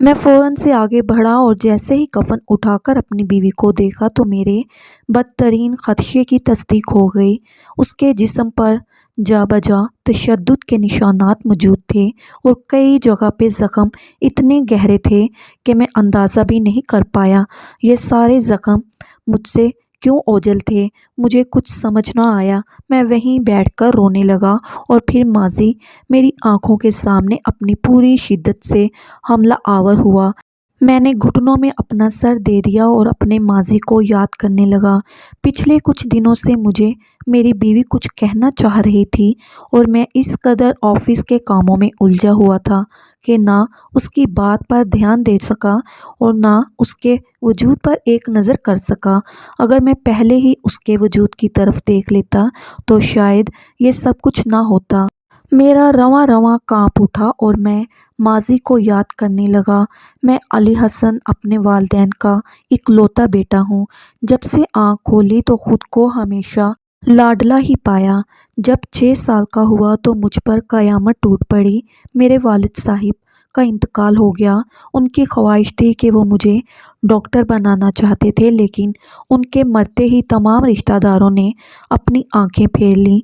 میں فوراً سے آگے بڑھا اور جیسے ہی کفن اٹھا کر اپنی بیوی کو دیکھا تو میرے بدترین خدشے کی تصدیق ہو گئی۔ اس کے جسم پر جا بجا تشدد کے نشانات موجود تھے اور کئی جگہ پہ زخم اتنے گہرے تھے کہ میں اندازہ بھی نہیں کر پایا یہ سارے زخم مجھ سے کیوں اوجھل تھے۔ مجھے کچھ سمجھ نہ آیا۔ میں وہیں بیٹھ کر رونے لگا اور پھر ماضی میری آنکھوں کے سامنے اپنی پوری شدت سے حملہ آور ہوا۔ میں نے گھٹنوں میں اپنا سر دے دیا اور اپنے ماضی کو یاد کرنے لگا۔ پچھلے کچھ دنوں سے مجھے میری بیوی کچھ کہنا چاہ رہی تھی اور میں اس قدر آفس کے کاموں میں الجھا ہوا تھا کہ نہ اس کی بات پر دھیان دے سکا اور نہ اس کے وجود پر ایک نظر کر سکا۔ اگر میں پہلے ہی اس کے وجود کی طرف دیکھ لیتا تو شاید یہ سب کچھ نہ ہوتا۔ میرا رواں رواں کانپ اٹھا اور میں ماضی کو یاد کرنے لگا۔ میں علی حسن اپنے والدین کا اکلوتا بیٹا ہوں۔ جب سے آنکھ کھولی تو خود کو ہمیشہ لاڈلا ہی پایا۔ جب 6 سال کا ہوا تو مجھ پر قیامت ٹوٹ پڑی۔ میرے والد صاحب کا انتقال ہو گیا۔ ان کی خواہش تھی کہ وہ مجھے ڈاکٹر بنانا چاہتے تھے لیکن ان کے مرتے ہی تمام رشتہ داروں نے اپنی آنکھیں پھیر لیں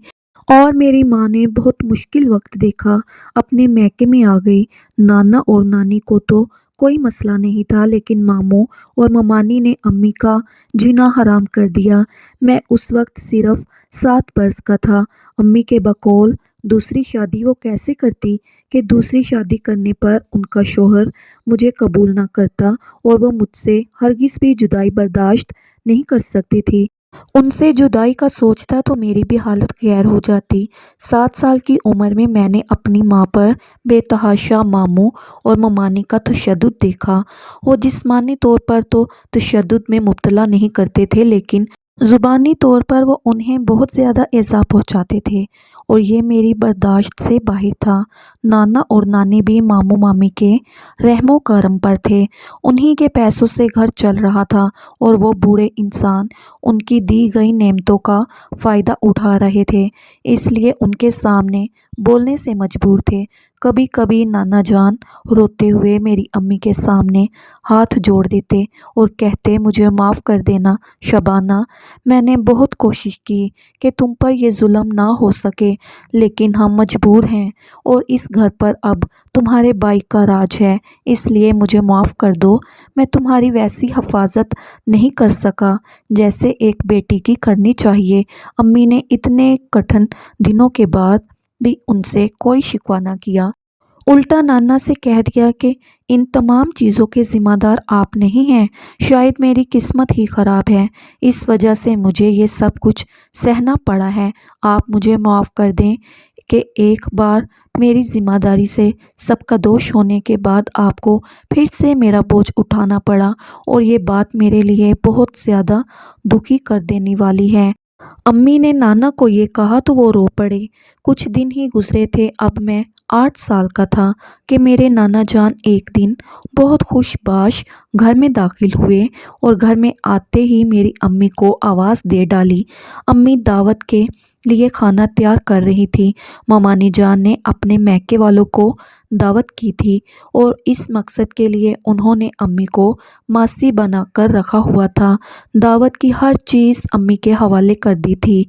اور میری ماں نے بہت مشکل وقت دیکھا۔ اپنے میکے میں آ گئی۔ نانا اور نانی کو تو کوئی مسئلہ نہیں تھا لیکن ماموں اور ممانی نے امی کا جینا حرام کر دیا۔ میں اس وقت صرف 7 برس کا تھا۔ امی کے بقول دوسری شادی وہ کیسے کرتی کہ دوسری شادی کرنے پر ان کا شوہر مجھے قبول نہ کرتا اور وہ مجھ سے ہرگز بھی جدائی برداشت نہیں کر سکتی تھی۔ ان سے جدائی کا سوچتا تو میری بھی حالت غیر ہو جاتی۔ 7 سال کی عمر میں میں نے اپنی ماں پر بے تحاشا ماموں اور ممانی کا تشدد دیکھا۔ وہ جسمانی طور پر تو تشدد میں مبتلا نہیں کرتے تھے لیکن زبانی طور پر وہ انہیں بہت زیادہ ایذا پہنچاتے تھے اور یہ میری برداشت سے باہر تھا۔ نانا اور نانی بھی ماموں مامی کے رحم و کرم پر تھے۔ انہی کے پیسوں سے گھر چل رہا تھا اور وہ بوڑھے انسان ان کی دی گئی نعمتوں کا فائدہ اٹھا رہے تھے اس لیے ان کے سامنے بولنے سے مجبور تھے۔ کبھی کبھی نانا جان روتے ہوئے میری امی کے سامنے ہاتھ جوڑ دیتے اور کہتے مجھے معاف کر دینا شبانہ، میں نے بہت کوشش کی کہ تم پر یہ ظلم نہ ہو سکے لیکن ہم مجبور ہیں اور اس گھر پر اب تمہارے بھائی کا راج ہے اس لیے مجھے معاف کر دو۔ میں تمہاری ویسی حفاظت نہیں کر سکا جیسے ایک بیٹی کی کرنی چاہیے۔ امی نے اتنے کٹھن دنوں کے بعد بھی ان سے کوئی شکوہ نہ کیا۔ الٹا نانا سے کہہ دیا کہ ان تمام چیزوں کے ذمہ دار آپ نہیں ہیں، شاید میری قسمت ہی خراب ہے، اس وجہ سے مجھے یہ سب کچھ سہنا پڑا ہے۔ آپ مجھے معاف کر دیں کہ ایک بار میری ذمہ داری سے سب کا دوش ہونے کے بعد آپ کو پھر سے میرا بوجھ اٹھانا پڑا اور یہ بات میرے لیے بہت زیادہ دکھی کر دینے والی ہے۔ امی نے نانا کو یہ کہا تو وہ رو پڑے۔ کچھ دن ہی گزرے تھے، اب میں 8 سال کا تھا کہ میرے نانا جان ایک دن بہت خوش باش گھر میں داخل ہوئے اور گھر میں آتے ہی میری امی کو آواز دے ڈالی۔ امی دعوت کے لیے کھانا تیار کر رہی تھی۔ ممانی جان نے اپنے میکے والوں کو دعوت کی تھی اور اس مقصد کے لیے انہوں نے امی کو ماسی بنا کر رکھا ہوا تھا۔ دعوت کی ہر چیز امی کے حوالے کر دی تھی۔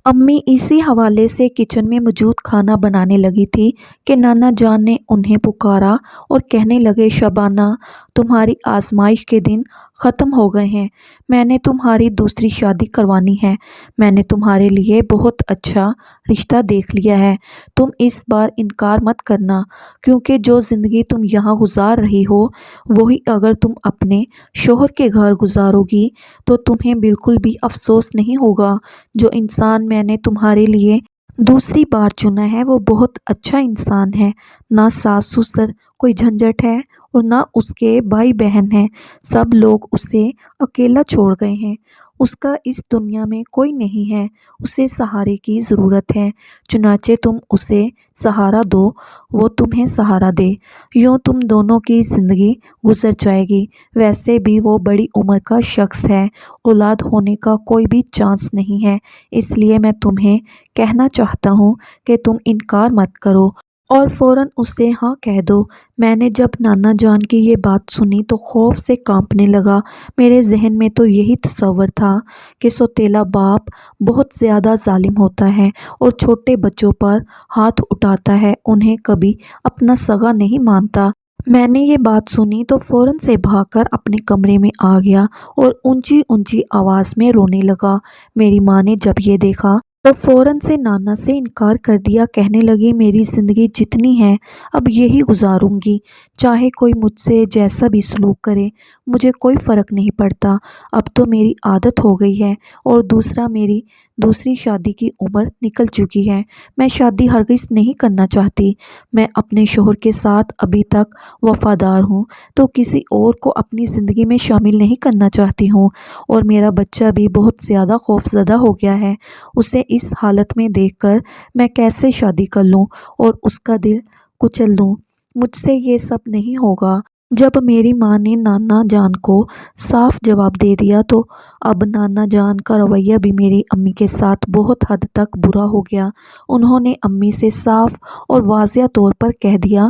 امی اسی حوالے سے کچن میں موجود کھانا بنانے لگی تھی کہ نانا جان نے انہیں پکارا اور کہنے لگے شبانہ، تمہاری آزمائش کے دن ختم ہو گئے ہیں، میں نے تمہاری دوسری شادی کروانی ہے، میں نے تمہارے لیے بہت اچھا رشتہ دیکھ لیا ہے، تم اس بار انکار مت کرنا کیونکہ جو زندگی تم یہاں گزار رہی ہو وہی اگر تم اپنے شوہر کے گھر گزارو گی تو تمہیں بالکل بھی افسوس نہیں ہوگا۔ جو انسان میں نے تمہارے لیے دوسری بار چنا ہے وہ بہت اچھا انسان ہے، نہ ساس سسر کوئی جھنجٹ ہے اور نہ اس کے بھائی بہن ہیں، سب لوگ اسے اکیلا چھوڑ گئے ہیں، اس کا اس دنیا میں کوئی نہیں ہے، اسے سہارے کی ضرورت ہے، چنانچہ تم اسے سہارا دو وہ تمہیں سہارا دے، یوں تم دونوں کی زندگی گزر جائے گی۔ ویسے بھی وہ بڑی عمر کا شخص ہے، اولاد ہونے کا کوئی بھی چانس نہیں ہے، اس لیے میں تمہیں کہنا چاہتا ہوں کہ تم انکار مت کرو اور فوراً اسے ہاں کہہ دو۔ میں نے جب نانا جان کی یہ بات سنی تو خوف سے کانپنے لگا۔ میرے ذہن میں تو یہی تصور تھا کہ سوتیلا باپ بہت زیادہ ظالم ہوتا ہے اور چھوٹے بچوں پر ہاتھ اٹھاتا ہے، انہیں کبھی اپنا سگا نہیں مانتا۔ میں نے یہ بات سنی تو فوراً سے بھاگ کر اپنے کمرے میں آ گیا اور اونچی اونچی آواز میں رونے لگا۔ میری ماں نے جب یہ دیکھا تو فوراً سے نانا سے انکار کر دیا، کہنے لگی میری زندگی جتنی ہے اب یہی گزاروں گی، چاہے کوئی مجھ سے جیسا بھی سلوک کرے، مجھے کوئی فرق نہیں پڑتا، اب تو میری عادت ہو گئی ہے، اور دوسرا میری دوسری شادی کی عمر نکل چکی ہے، میں شادی ہرگز نہیں کرنا چاہتی، میں اپنے شوہر کے ساتھ ابھی تک وفادار ہوں تو کسی اور کو اپنی زندگی میں شامل نہیں کرنا چاہتی ہوں، اور میرا بچہ بھی بہت زیادہ خوف زدہ ہو گیا ہے، اسے اس حالت میں دیکھ کر میں کیسے شادی کر لوں اور اس کا دل کچل دوں، مجھ سے یہ سب نہیں ہوگا۔ جب میری ماں نے نانا جان کو صاف جواب دے دیا تو اب نانا جان کا رویہ بھی میری امی کے ساتھ بہت حد تک برا ہو گیا۔ انہوں نے امی سے صاف اور واضح طور پر کہہ دیا،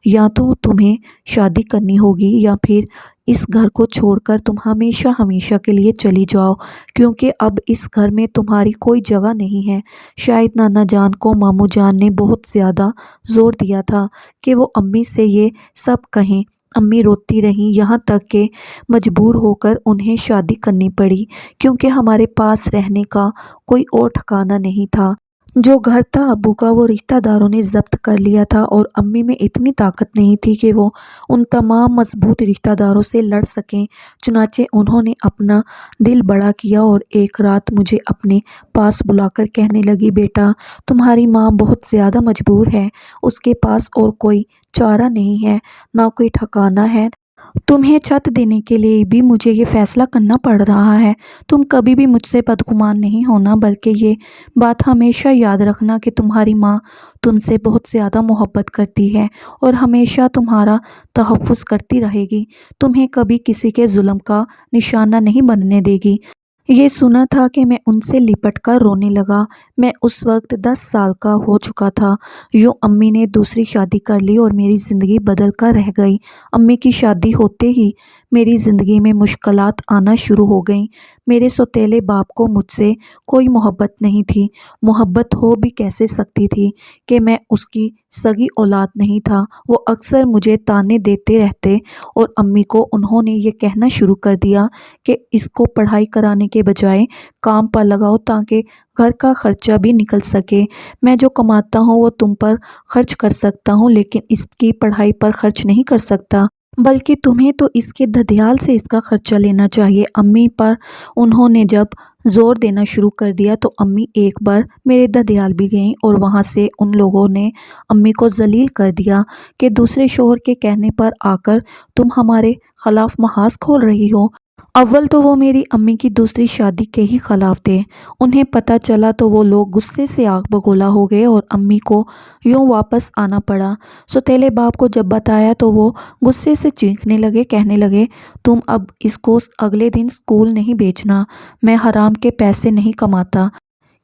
یا تو تمہیں شادی کرنی ہوگی یا پھر اس گھر کو چھوڑ کر تم ہمیشہ ہمیشہ کے لیے چلی جاؤ، کیونکہ اب اس گھر میں تمہاری کوئی جگہ نہیں ہے۔ شاید نانا جان کو ماموں جان نے بہت زیادہ زور دیا تھا کہ وہ امی سے یہ سب کہیں۔ امی روتی رہیں، یہاں تک کہ مجبور ہو کر انہیں شادی کرنی پڑی، کیونکہ ہمارے پاس رہنے کا کوئی اور ٹھکانہ نہیں تھا۔ جو گھر تھا ابو کا وہ رشتہ داروں نے ضبط کر لیا تھا، اور امی میں اتنی طاقت نہیں تھی کہ وہ ان تمام مضبوط رشتہ داروں سے لڑ سکیں۔ چنانچہ انہوں نے اپنا دل بڑا کیا اور ایک رات مجھے اپنے پاس بلا کر کہنے لگی، بیٹا تمہاری ماں بہت زیادہ مجبور ہے، اس کے پاس اور کوئی چارہ نہیں ہے، نہ کوئی ٹھکانہ ہے، تمہیں چھت دینے کے لیے بھی مجھے یہ فیصلہ کرنا پڑ رہا ہے۔ تم کبھی بھی مجھ سے بدگمان نہیں ہونا، بلکہ یہ بات ہمیشہ یاد رکھنا کہ تمہاری ماں تم سے بہت زیادہ محبت کرتی ہے اور ہمیشہ تمہارا تحفظ کرتی رہے گی، تمہیں کبھی کسی کے ظلم کا نشانہ نہیں بننے دے گی۔ یہ سنا تھا کہ میں ان سے لپٹ کر رونے لگا۔ میں اس وقت 10 سال کا ہو چکا تھا۔ یوں امی نے دوسری شادی کر لی اور میری زندگی بدل کر رہ گئی۔ امی کی شادی ہوتے ہی میری زندگی میں مشکلات آنا شروع ہو گئیں۔ میرے سوتیلے باپ کو مجھ سے کوئی محبت نہیں تھی، محبت ہو بھی کیسے سکتی تھی کہ میں اس کی سگی اولاد نہیں تھا۔ وہ اکثر مجھے طعنے دیتے رہتے اور امی کو انہوں نے یہ کہنا شروع کر دیا کہ اس کو پڑھائی کرانے کے بجائے کام پر لگاؤ تاکہ گھر کا خرچہ بھی نکل سکے، میں جو کماتا ہوں وہ تم پر خرچ کر سکتا ہوں لیکن اس کی پڑھائی پر خرچ نہیں کر سکتا، بلکہ تمہیں تو اس کے دھدیال سے اس کا خرچہ لینا چاہیے۔ امی پر انہوں نے جب زور دینا شروع کر دیا تو امی ایک بار میرے دھدیال بھی گئیں اور وہاں سے ان لوگوں نے امی کو ذلیل کر دیا کہ دوسرے شوہر کے کہنے پر آ کر تم ہمارے خلاف محاذ کھول رہی ہو۔ اول تو وہ میری امی کی دوسری شادی کے ہی خلاف تھے، انہیں پتہ چلا تو وہ لوگ غصے سے آگ بگولا ہو گئے اور امی کو یوں واپس آنا پڑا۔ سوتیلے باپ کو جب بتایا تو وہ غصے سے چیخنے لگے، کہنے لگے تم اب اس کو اگلے دن اسکول نہیں بھیجنا، میں حرام کے پیسے نہیں کماتا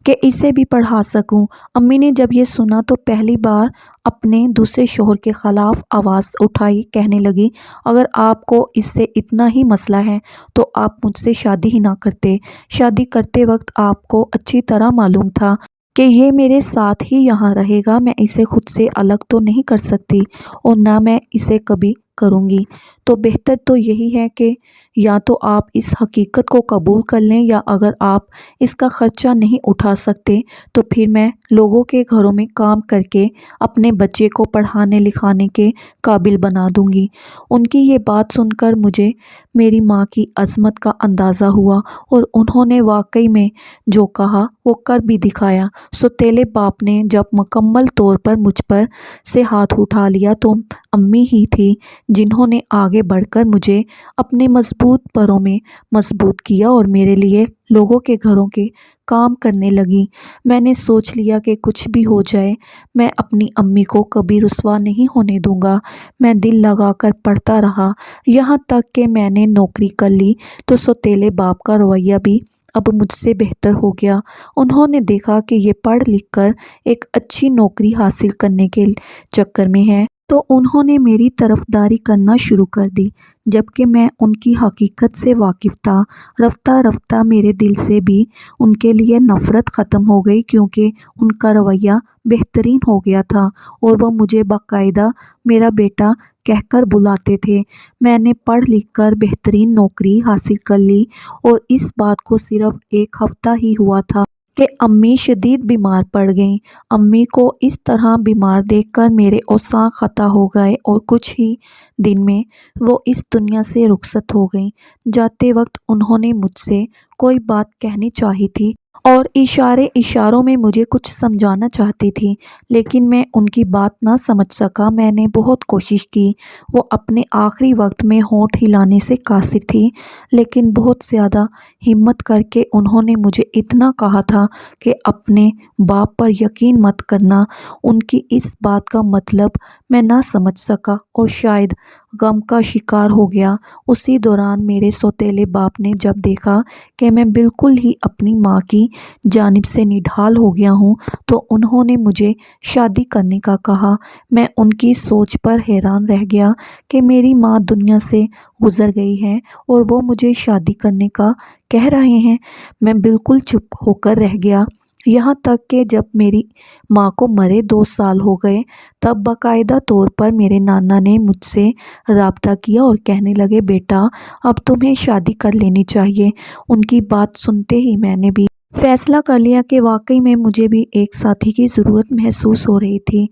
کہ اسے بھی پڑھا سکوں۔ امی نے جب یہ سنا تو پہلی بار اپنے دوسرے شوہر کے خلاف آواز اٹھائی، کہنے لگی اگر آپ کو اس سے اتنا ہی مسئلہ ہے تو آپ مجھ سے شادی ہی نہ کرتے، شادی کرتے وقت آپ کو اچھی طرح معلوم تھا کہ یہ میرے ساتھ ہی یہاں رہے گا، میں اسے خود سے الگ تو نہیں کر سکتی اور نہ میں اسے کبھی کروں گی، تو بہتر تو یہی ہے کہ یا تو آپ اس حقیقت کو قبول کر لیں یا اگر آپ اس کا خرچہ نہیں اٹھا سکتے تو پھر میں لوگوں کے گھروں میں کام کر کے اپنے بچے کو پڑھانے لکھانے کے قابل بنا دوں گی۔ ان کی یہ بات سن کر مجھے میری ماں کی عظمت کا اندازہ ہوا اور انہوں نے واقعی میں جو کہا وہ کر بھی دکھایا۔ سوتیلے باپ نے جب مکمل طور پر مجھ پر سے ہاتھ اٹھا لیا تو امی ہی تھی جنہوں نے آگے بڑھ کر مجھے اپنے مضبوط پروں میں مضبوط کیا اور میرے لیے لوگوں کے گھروں کے کام کرنے لگی۔ میں نے سوچ لیا کہ کچھ بھی ہو جائے میں اپنی امی کو کبھی رسوا نہیں ہونے دوں گا۔ میں دل لگا کر پڑھتا رہا، یہاں تک کہ میں نے نوکری کر لی تو سوتیلے باپ کا رویہ بھی اب مجھ سے بہتر ہو گیا۔ انہوں نے دیکھا کہ یہ پڑھ لکھ کر ایک اچھی نوکری حاصل کرنے کے چکر میں ہے، تو انہوں نے میری طرفداری کرنا شروع کر دی، جبکہ میں ان کی حقیقت سے واقف تھا۔ رفتہ رفتہ میرے دل سے بھی ان کے لیے نفرت ختم ہو گئی، کیونکہ ان کا رویہ بہترین ہو گیا تھا اور وہ مجھے باقاعدہ میرا بیٹا کہہ کر بلاتے تھے۔ میں نے پڑھ لکھ کر بہترین نوکری حاصل کر لی اور اس بات کو صرف ایک ہفتہ ہی ہوا تھا کہ امی شدید بیمار پڑ گئیں۔ امی کو اس طرح بیمار دیکھ کر میرے اوساں قطع ہو گئے اور کچھ ہی دن میں وہ اس دنیا سے رخصت ہو گئیں۔ جاتے وقت انہوں نے مجھ سے کوئی بات کہنی چاہی تھی اور اشاروں میں مجھے کچھ سمجھانا چاہتی تھی، لیکن میں ان کی بات نہ سمجھ سکا۔ میں نے بہت کوشش کی۔ وہ اپنے آخری وقت میں ہونٹ ہلانے سے قاصر تھی، لیکن بہت زیادہ ہمت کر کے انہوں نے مجھے اتنا کہا تھا کہ اپنے باپ پر یقین مت کرنا۔ ان کی اس بات کا مطلب میں نہ سمجھ سکا اور شاید غم کا شکار ہو گیا۔ اسی دوران میرے سوتیلے باپ نے جب دیکھا کہ میں بالکل ہی اپنی ماں کی جانب سے نڈھال ہو گیا ہوں، تو انہوں نے مجھے شادی کرنے کا کہا۔ میں ان کی سوچ پر حیران رہ گیا کہ میری ماں دنیا سے گزر گئی ہے اور وہ مجھے شادی کرنے کا کہہ رہے ہیں۔ میں بالکل چپ ہو کر رہ گیا، یہاں تک کہ جب میری ماں کو مرے 2 سال ہو گئے، تب باقاعدہ طور پر میرے نانا نے مجھ سے رابطہ کیا اور کہنے لگے، بیٹا اب تمہیں شادی کر لینی چاہیے۔ ان کی بات سنتے ہی میں نے بھی فیصلہ کر لیا کہ واقعی میں مجھے بھی ایک ساتھی کی ضرورت محسوس ہو رہی تھی۔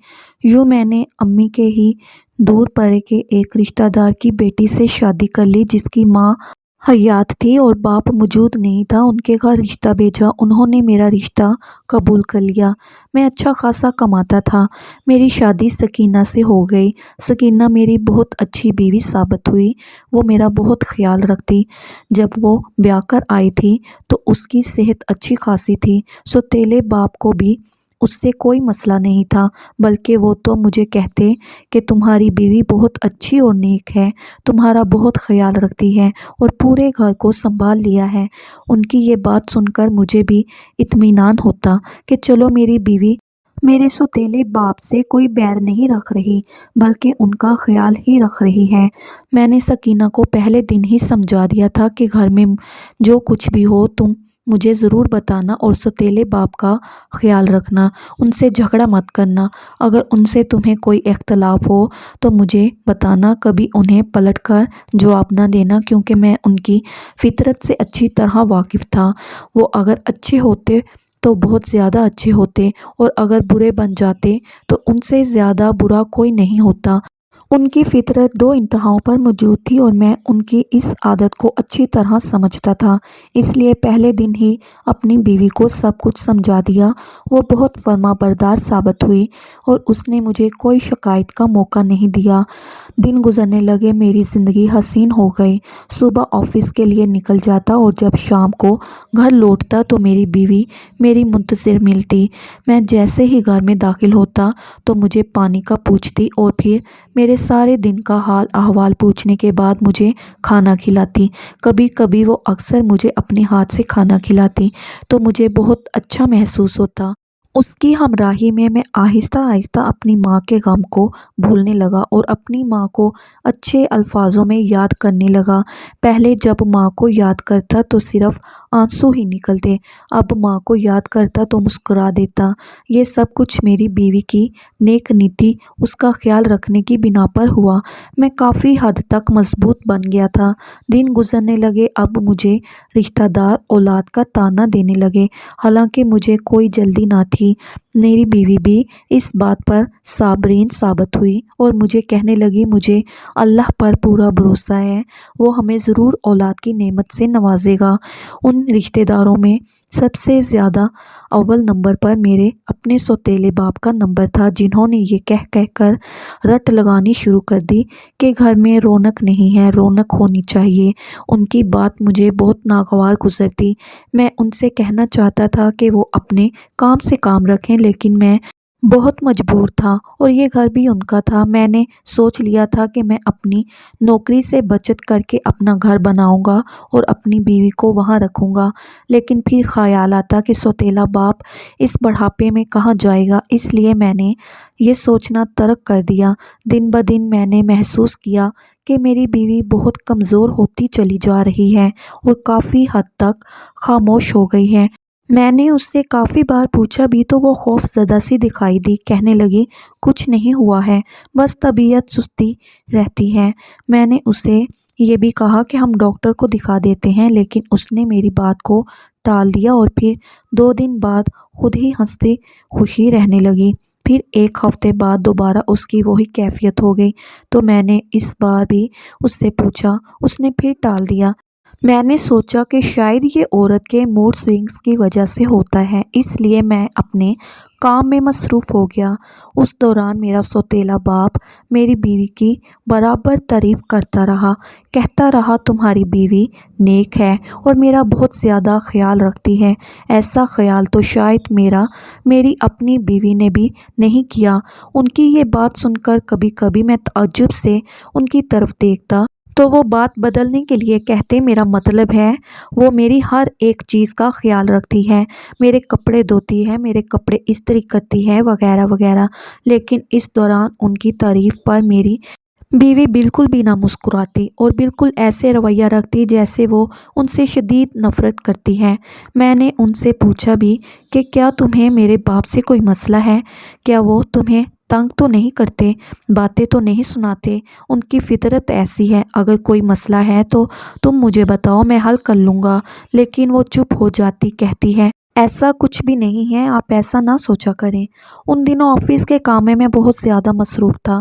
یوں میں نے امی کے ہی دور پرے کے ایک رشتہ دار کی بیٹی سے شادی کر لی، جس کی ماں حیات تھی اور باپ موجود نہیں تھا۔ ان کے گھر رشتہ بھیجا، انہوں نے میرا رشتہ قبول کر لیا۔ میں اچھا خاصا کماتا تھا۔ میری شادی سکینہ سے ہو گئی۔ سکینہ میری بہت اچھی بیوی ثابت ہوئی، وہ میرا بہت خیال رکھتی۔ جب وہ بیاہ کر آئی تھی تو اس کی صحت اچھی خاصی تھی۔ سوتیلے باپ کو بھی اس سے کوئی مسئلہ نہیں تھا، بلکہ وہ تو مجھے کہتے کہ تمہاری بیوی بہت اچھی اور نیک ہے، تمہارا بہت خیال رکھتی ہے اور پورے گھر کو سنبھال لیا ہے۔ ان کی یہ بات سن کر مجھے بھی اطمینان ہوتا کہ چلو میری بیوی میرے سوتیلے باپ سے کوئی بیر نہیں رکھ رہی، بلکہ ان کا خیال ہی رکھ رہی ہے۔ میں نے سکینہ کو پہلے دن ہی سمجھا دیا تھا کہ گھر میں جو کچھ بھی ہو تم مجھے ضرور بتانا اور سوتیلے باپ کا خیال رکھنا، ان سے جھگڑا مت کرنا۔ اگر ان سے تمہیں کوئی اختلاف ہو تو مجھے بتانا، کبھی انہیں پلٹ کر جواب نہ دینا، کیونکہ میں ان کی فطرت سے اچھی طرح واقف تھا۔ وہ اگر اچھے ہوتے تو بہت زیادہ اچھے ہوتے، اور اگر برے بن جاتے تو ان سے زیادہ برا کوئی نہیں ہوتا۔ ان کی فطرت 2 انتہاؤں پر موجود تھی اور میں ان کی اس عادت کو اچھی طرح سمجھتا تھا، اس لیے پہلے دن ہی اپنی بیوی کو سب کچھ سمجھا دیا۔ وہ بہت فرما بردار ثابت ہوئی اور اس نے مجھے کوئی شکایت کا موقع نہیں دیا۔ دن گزرنے لگے، میری زندگی حسین ہو گئی۔ صبح آفس کے لیے نکل جاتا اور جب شام کو گھر لوٹتا تو میری بیوی میری منتظر ملتی۔ میں جیسے ہی گھر میں داخل ہوتا تو مجھے پانی کا پوچھتی اور پھر میرے سارے دن کا حال احوال پوچھنے کے بعد مجھے کھانا کھلاتی۔ کبھی کبھی وہ اکثر مجھے اپنے ہاتھ سے کھانا کھلاتی تو مجھے بہت اچھا محسوس ہوتا۔ اس کی ہمراہی میں میں آہستہ آہستہ اپنی ماں کے غم کو بھولنے لگا اور اپنی ماں کو اچھے الفاظوں میں یاد کرنے لگا۔ پہلے جب ماں کو یاد کرتا تو صرف آنسو ہی نکلتے، اب ماں کو یاد کرتا تو مسکرا دیتا۔ یہ سب کچھ میری بیوی کی نیک نیتی، اس کا خیال رکھنے کی بنا پر ہوا۔ میں کافی حد تک مضبوط بن گیا تھا۔ دن گزرنے لگے، اب مجھے رشتہ دار اولاد کا طعنہ دینے لگے، حالانکہ مجھے کوئی جلدی نہ تھی۔ میری بیوی بھی اس بات پر صابرین ثابت ہوئی اور مجھے کہنے لگی، مجھے اللہ پر پورا بھروسہ ہے، وہ ہمیں ضرور اولاد کی نعمت سے نوازے گا۔ ان رشتہ داروں میں سب سے زیادہ اول نمبر پر میرے اپنے سوتیلے باپ کا نمبر تھا، جنہوں نے یہ کہہ کر رٹ لگانی شروع کر دی کہ گھر میں رونق نہیں ہے، رونق ہونی چاہیے۔ ان کی بات مجھے بہت ناگوار گزرتی۔ میں ان سے کہنا چاہتا تھا کہ وہ اپنے کام سے کام رکھیں، لیکن میں بہت مجبور تھا اور یہ گھر بھی ان کا تھا۔ میں نے سوچ لیا تھا کہ میں اپنی نوکری سے بچت کر کے اپنا گھر بناؤں گا اور اپنی بیوی کو وہاں رکھوں گا، لیکن پھر خیال آتا کہ سوتیلا باپ اس بڑھاپے میں کہاں جائے گا، اس لیے میں نے یہ سوچنا ترک کر دیا۔ دن بدن میں نے محسوس کیا کہ میری بیوی بہت کمزور ہوتی چلی جا رہی ہے اور کافی حد تک خاموش ہو گئی ہے۔ میں نے اس سے کافی بار پوچھا بھی تو وہ خوف زدہ سی دکھائی دی۔ کہنے لگی، کچھ نہیں ہوا ہے، بس طبیعت سستی رہتی ہے۔ میں نے اسے یہ بھی کہا کہ ہم ڈاکٹر کو دکھا دیتے ہیں، لیکن اس نے میری بات کو ٹال دیا اور پھر 2 دن بعد خود ہی ہنستی خوشی رہنے لگی۔ پھر 1 ہفتے بعد دوبارہ اس کی وہی کیفیت ہو گئی تو میں نے اس بار بھی اس سے پوچھا، اس نے پھر ٹال دیا۔ میں نے سوچا کہ شاید یہ عورت کے موڈ سوئنگز کی وجہ سے ہوتا ہے، اس لیے میں اپنے کام میں مصروف ہو گیا۔ اس دوران میرا سوتیلا باپ میری بیوی کی برابر تعریف کرتا رہا، کہتا رہا تمہاری بیوی نیک ہے اور میرا بہت زیادہ خیال رکھتی ہے۔ ایسا خیال تو شاید میری اپنی بیوی نے بھی نہیں کیا۔ ان کی یہ بات سن کر کبھی کبھی میں تعجب سے ان کی طرف دیکھتا تو وہ بات بدلنے کے لیے کہتے، میرا مطلب ہے وہ میری ہر ایک چیز کا خیال رکھتی ہے، میرے کپڑے دھوتی ہے، میرے کپڑے استری کرتی ہے، وغیرہ وغیرہ۔ لیکن اس دوران ان کی تعریف پر میری بیوی بالکل بھی نہ مسکراتی اور بالکل ایسے رویہ رکھتی جیسے وہ ان سے شدید نفرت کرتی ہے۔ میں نے ان سے پوچھا بھی کہ کیا تمہیں میرے باپ سے کوئی مسئلہ ہے؟ کیا وہ تمہیں تنگ تو نہیں کرتے، باتیں تو نہیں سناتے؟ ان کی فطرت ایسی ہے، اگر کوئی مسئلہ ہے تو تم مجھے بتاؤ، میں حل کر لوں گا۔ لیکن وہ چپ ہو جاتی، کہتی ہے ایسا کچھ بھی نہیں ہے، آپ ایسا نہ سوچا کریں۔ ان دنوں آفس کے کام میں بہت زیادہ مصروف تھا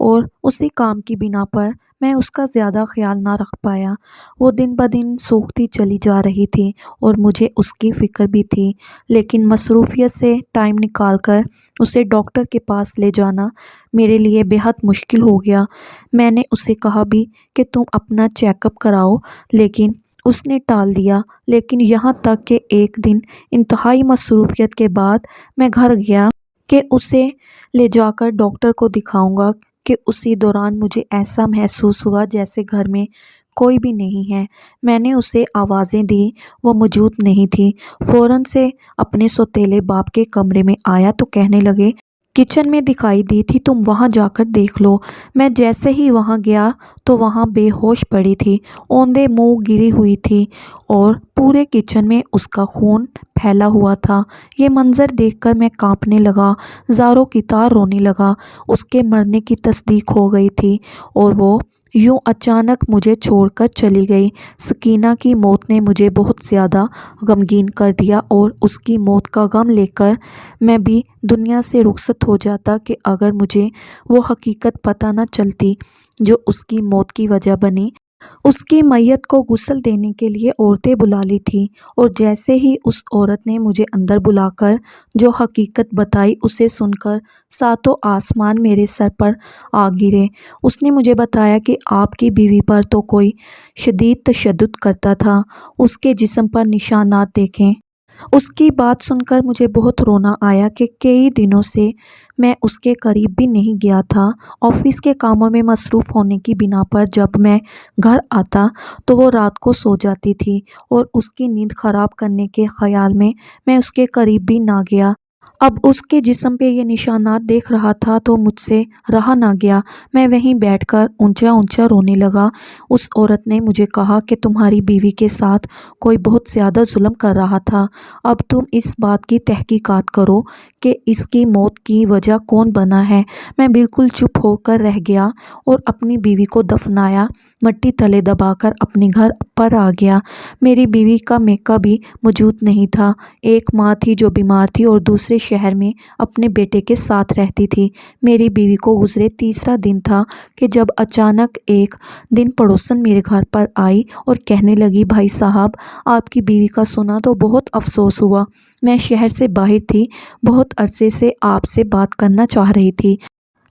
اور اسی کام کی بنا پر میں اس کا زیادہ خیال نہ رکھ پایا۔ وہ دن بدن سوکھتی چلی جا رہی تھی اور مجھے اس کی فکر بھی تھی، لیکن مصروفیت سے ٹائم نکال کر اسے ڈاکٹر کے پاس لے جانا میرے لیے بے حد مشکل ہو گیا۔ میں نے اسے کہا بھی کہ تم اپنا چیک اپ کراؤ، لیکن اس نے ٹال دیا۔ لیکن یہاں تک کہ ایک دن انتہائی مصروفیت کے بعد میں گھر گیا کہ اسے لے جا کر ڈاکٹر کو دکھاؤں گا کہ اسی دوران مجھے ایسا محسوس ہوا جیسے گھر میں کوئی بھی نہیں ہے۔ میں نے اسے آوازیں دیں، وہ موجود نہیں تھی۔ فوراً سے اپنے سوتیلے باپ کے کمرے میں آیا تو کہنے لگے، کچن میں دکھائی دی تھی، تم وہاں جا کر دیکھ لو۔ میں جیسے ہی وہاں گیا تو وہاں بے ہوش پڑی تھی، اوندھے منہ گری ہوئی تھی اور پورے کچن میں اس کا خون پھیلا ہوا تھا۔ یہ منظر دیکھ کر میں کانپنے لگا، زاروں کی طرح رونے لگا۔ اس کے مرنے کی تصدیق ہو گئی تھی اور وہ یوں اچانک مجھے چھوڑ کر چلی گئی۔ سکینہ کی موت نے مجھے بہت زیادہ غمگین کر دیا اور اس کی موت کا غم لے کر میں بھی دنیا سے رخصت ہو جاتا کہ اگر مجھے وہ حقیقت پتہ نہ چلتی جو اس کی موت کی وجہ بنی۔ اس کی میت کو غسل دینے کے لیے عورتیں بلا لی تھیں اور جیسے ہی اس عورت نے مجھے اندر بلا کر جو حقیقت بتائی، اسے سن کر 7 آسمان میرے سر پر آ گرے۔ اس نے مجھے بتایا کہ آپ کی بیوی پر تو کوئی شدید تشدد کرتا تھا، اس کے جسم پر نشانات دیکھیں۔ اس کی بات سن کر مجھے بہت رونا آیا کہ کئی دنوں سے میں اس کے قریب بھی نہیں گیا تھا۔ آفس کے کاموں میں مصروف ہونے کی بنا پر جب میں گھر آتا تو وہ رات کو سو جاتی تھی اور اس کی نیند خراب کرنے کے خیال میں اس کے قریب بھی نہ گیا۔ اب اس کے جسم پہ یہ نشانات دیکھ رہا تھا تو مجھ سے رہا نہ گیا۔ میں وہیں بیٹھ کر اونچا اونچا رونے لگا۔ اس عورت نے مجھے کہا کہ تمہاری بیوی کے ساتھ کوئی بہت زیادہ ظلم کر رہا تھا، اب تم اس بات کی تحقیقات کرو کہ اس کی موت کی وجہ کون بنا ہے۔ میں بالکل چپ ہو کر رہ گیا اور اپنی بیوی کو دفنایا مٹی تلے دبا کر اپنے گھر پر آ گیا۔ میری بیوی کا میکا بھی موجود نہیں تھا۔ ایک ماں تھی جو بیمار تھی اور دوسرے شہر میں اپنے بیٹے کے ساتھ رہتی تھی۔ میری بیوی کو گزرے تیسرا دن تھا کہ جب اچانک ایک دن پڑوسن میرے گھر پر آئی اور کہنے لگی، بھائی صاحب، آپ کی بیوی کا سنا تو بہت افسوس ہوا، میں شہر سے باہر تھی، بہت عرصے سے آپ سے بات کرنا چاہ رہی تھی،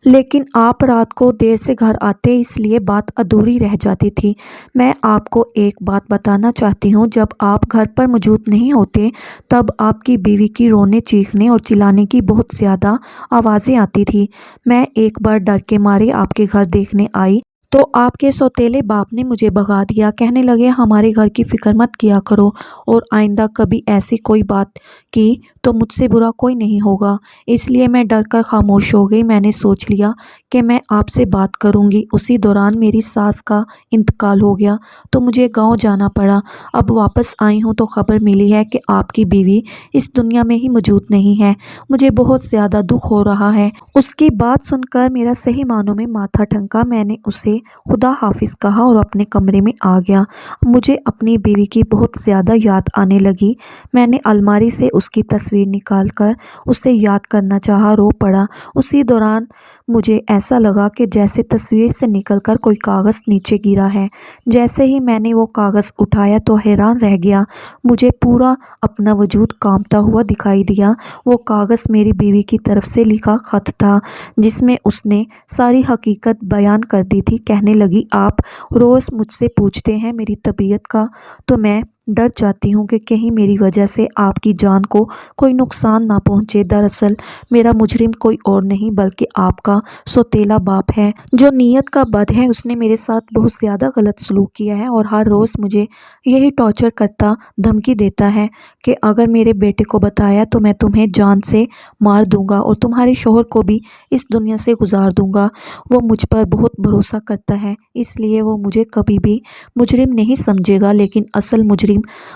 لیکن آپ رات کو دیر سے گھر آتے اس لیے بات ادھوری رہ جاتی تھی۔ میں آپ کو ایک بات بتانا چاہتی ہوں، جب آپ گھر پر موجود نہیں ہوتے تب آپ کی بیوی کی رونے چیخنے اور چلانے کی بہت زیادہ آوازیں آتی تھی۔ میں ایک بار ڈر کے مارے آپ کے گھر دیکھنے آئی تو آپ کے سوتیلے باپ نے مجھے بھگا دیا، کہنے لگے ہمارے گھر کی فکر مت کیا کرو اور آئندہ کبھی ایسی کوئی بات کی تو مجھ سے برا کوئی نہیں ہوگا۔ اس لیے میں ڈر کر خاموش ہو گئی۔ میں نے سوچ لیا کہ میں آپ سے بات کروں گی۔ اسی دوران میری ساس کا انتقال ہو گیا تو مجھے گاؤں جانا پڑا۔ اب واپس آئی ہوں تو خبر ملی ہے کہ آپ کی بیوی اس دنیا میں ہی موجود نہیں ہے۔ مجھے بہت زیادہ دکھ ہو رہا ہے۔ اس کی بات سن کر میرا صحیح معنوں میں ماتھا ٹھنکا۔ میں نے اسے خدا حافظ کہا اور اپنے کمرے میں آ گیا۔ مجھے اپنی بیوی کی بہت زیادہ یاد آنے لگی۔ میں نے الماری سے اس کی تصویر نکال کر اسے یاد کرنا چاہا، رو پڑا۔ اسی دوران مجھے ایسا لگا کہ جیسے تصویر سے نکل کر کوئی کاغذ نیچے گرا ہے۔ جیسے ہی میں نے وہ کاغذ اٹھایا تو حیران رہ گیا۔ مجھے پورا اپنا وجود کانپتا ہوا دکھائی دیا۔ وہ کاغذ میری بیوی کی طرف سے لکھا خط تھا جس میں اس نے ساری حقیقت بیان کر دی تھی۔ کہنے لگی آپ روز مجھ سے پوچھتے ہیں میری طبیعت کا تو میں ڈر جاتی ہوں کہ کہیں میری وجہ سے آپ کی جان کو کوئی نقصان نہ پہنچے۔ دراصل میرا مجرم کوئی اور نہیں بلکہ آپ کا سوتیلا باپ ہے جو نیت کا بد ہے۔ اس نے میرے ساتھ بہت زیادہ غلط سلوک کیا ہے اور ہر روز مجھے یہی ٹارچر کرتا، دھمکی دیتا ہے کہ اگر میرے بیٹے کو بتایا تو میں تمہیں جان سے مار دوں گا اور تمہارے شوہر کو بھی اس دنیا سے گزار دوں گا۔ وہ مجھ پر بہت بھروسہ کرتا ہے اس لیے وہ مجھے کبھی بھی مجرم نہیں سمجھے گا، لیکن اصل مجرم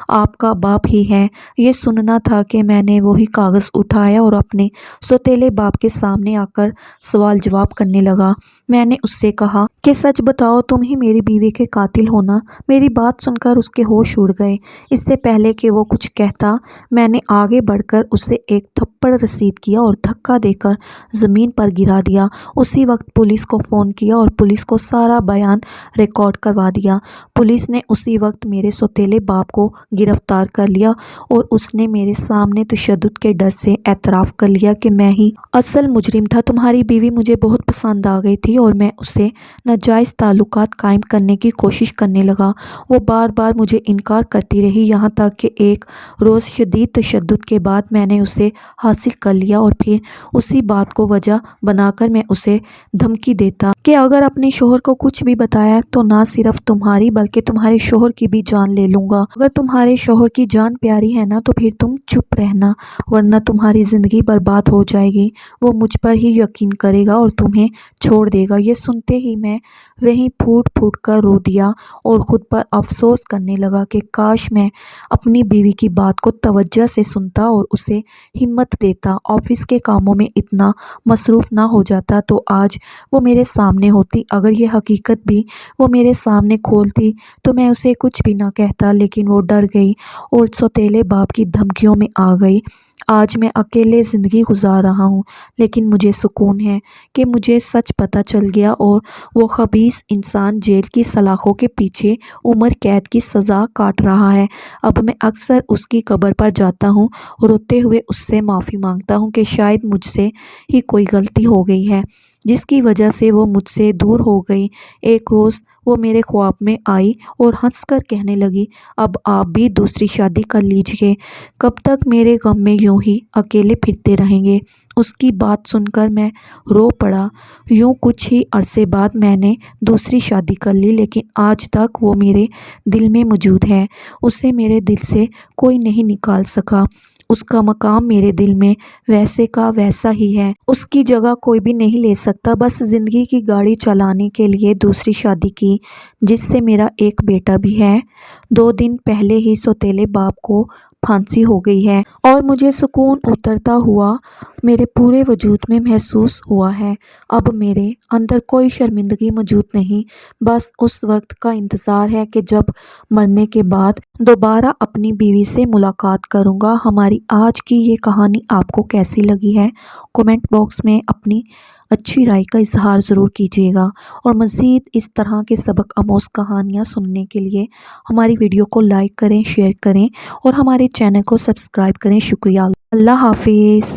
آپ کا باپ ہی ہے۔ یہ سننا تھا کہ میں نے وہی کاغذ اٹھایا اور اپنے سوتیلے باپ کے سامنے آ کر سوال جواب کرنے لگا۔ میں نے اس سے کہا کہ سچ بتاؤ، تم ہی میری بیوی کے قاتل ہو نا؟ میری بات سن کر اس کے ہوش اڑ گئے۔ اس سے پہلے کہ وہ کچھ کہتا میں نے آگے بڑھ کر اسے ایک تھپڑ رسید کیا اور دھکا دے کر زمین پر گرا دیا۔ اسی وقت پولیس کو فون کیا اور پولیس کو سارا بیان ریکارڈ کروا دیا۔ پولیس نے اسی وقت میرے سوتیلے باپ کو گرفتار کر لیا اور اس نے میرے سامنے تشدد کے ڈر سے اعتراف کر لیا کہ میں ہی اصل مجرم تھا۔ تمہاری بیوی مجھے بہت پسند آ گئی تھی اور میں اسے ناجائز تعلقات قائم کرنے کی کوشش کرنے لگا۔ وہ بار بار مجھے انکار کرتی رہی، یہاں تک کہ ایک روز شدید تشدد کے بعد میں نے اسے حاصل کر لیا اور پھر اسی بات کو وجہ بنا کر میں اسے دھمکی دیتا کہ اگر اپنے شوہر کو کچھ بھی بتایا تو نہ صرف تمہاری بلکہ تمہارے شوہر کی بھی جان لے لوں گا۔ اگر تمہارے شوہر کی جان پیاری ہے نا تو پھر تم چپ رہنا ورنہ تمہاری زندگی برباد ہو جائے گی۔ وہ مجھ پر ہی یقین کرے گا اور تمہیں چھوڑ دے گا۔ یہ سنتے ہی میں وہیں پھوٹ پھوٹ کر رو دیا اور خود پر افسوس کرنے لگا کہ کاش میں اپنی بیوی کی بات کو توجہ سے سنتا اور اسے ہمت دیتا، آفس کے کاموں میں اتنا مصروف نہ ہو جاتا تو آج وہ میرے سامنے ہوتی۔ اگر یہ حقیقت بھی وہ میرے سامنے کھولتی تو میں اسے کچھ بھی نہ کہتا، لیکن وہ ڈر گئی اور سوتیلے باپ کی دھمکیوں میں آ گئی۔ آج میں اکیلے زندگی گزار رہا ہوں لیکن مجھے سکون ہے کہ مجھے سچ پتہ چل گیا اور وہ خبیث انسان جیل کی سلاخوں کے پیچھے عمر قید کی سزا کاٹ رہا ہے۔ اب میں اکثر اس کی قبر پر جاتا ہوں، روتے ہوئے اس سے معافی مانگتا ہوں کہ شاید مجھ سے ہی کوئی غلطی ہو گئی ہے جس کی وجہ سے وہ مجھ سے دور ہو گئی۔ ایک روز وہ میرے خواب میں آئی اور ہنس کر کہنے لگی اب آپ بھی دوسری شادی کر لیجئے، کب تک میرے غم میں یوں ہی اکیلے پھرتے رہیں گے؟ اس کی بات سن کر میں رو پڑا۔ یوں کچھ ہی عرصے بعد میں نے دوسری شادی کر لی، لیکن آج تک وہ میرے دل میں موجود ہے۔ اسے میرے دل سے کوئی نہیں نکال سکا۔ اس کا مقام میرے دل میں ویسے کا ویسا ہی ہے۔ اس کی جگہ کوئی بھی نہیں لے سکتا۔ بس زندگی کی گاڑی چلانے کے لیے دوسری شادی کی جس سے میرا ایک بیٹا بھی ہے۔ 2 دن پہلے ہی سوتیلے باپ کو پھانسی ہو گئی ہے اور مجھے سکون اترتا ہوا میرے پورے وجود میں محسوس ہوا ہے۔ اب میرے اندر کوئی شرمندگی موجود نہیں، بس اس وقت کا انتظار ہے کہ جب مرنے کے بعد دوبارہ اپنی بیوی سے ملاقات کروں گا۔ ہماری آج کی یہ کہانی آپ کو کیسی لگی ہے؟ کمنٹ باکس میں اپنی اچھی رائے کا اظہار ضرور کیجیے گا اور مزید اس طرح کے سبق آموز کہانیاں سننے کے لیے ہماری ویڈیو کو لائک کریں، شیئر کریں اور ہمارے چینل کو سبسکرائب کریں۔ شکریہ۔ اللہ حافظ۔